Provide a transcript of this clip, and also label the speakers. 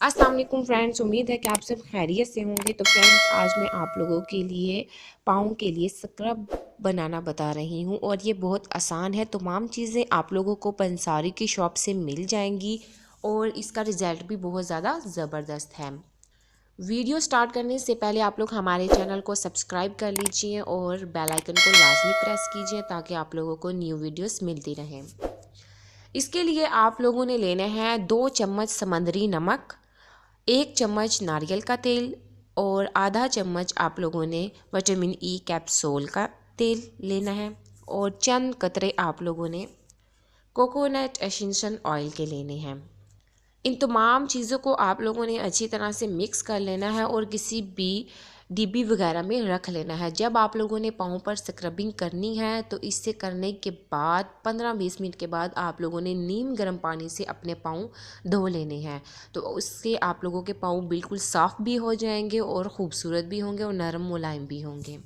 Speaker 1: अस्सलाम वालेकुम फ्रेंड्स, उम्मीद है कि आप सब खैरियत से होंगे। तो फ्रेंड्स, आज मैं आप लोगों के लिए पाँव के लिए स्क्रब बनाना बता रही हूँ और ये बहुत आसान है। तमाम चीज़ें आप लोगों को पंसारी की शॉप से मिल जाएंगी और इसका रिज़ल्ट भी बहुत ज़्यादा ज़बरदस्त है। वीडियो स्टार्ट करने से पहले आप लोग हमारे चैनल को सब्सक्राइब कर लीजिए और बेल आइकन को लाजमी प्रेस कीजिए ताकि आप लोगों को न्यू वीडियोस मिलती रहें। इसके लिए आप लोगों ने लेने हैं 2 चम्मच समंदरी नमक, 1 चम्मच नारियल का तेल और आधा चम्मच आप लोगों ने विटामिन ई कैप्सूल का तेल लेना है और चंद कतरे आप लोगों ने कोकोनट एसेंशियल ऑयल के लेने हैं। इन तमाम चीज़ों को आप लोगों ने अच्छी तरह से मिक्स कर लेना है और किसी भी डिब्बी वगैरह में रख लेना है। जब आप लोगों ने पाँव पर स्क्रबिंग करनी है तो इससे करने के बाद 15-20 मिनट के बाद आप लोगों ने नीम गर्म पानी से अपने पाँव धो लेने हैं। तो उससे आप लोगों के पाँव बिल्कुल साफ़ भी हो जाएंगे और ख़ूबसूरत भी होंगे और नरम मुलायम भी होंगे।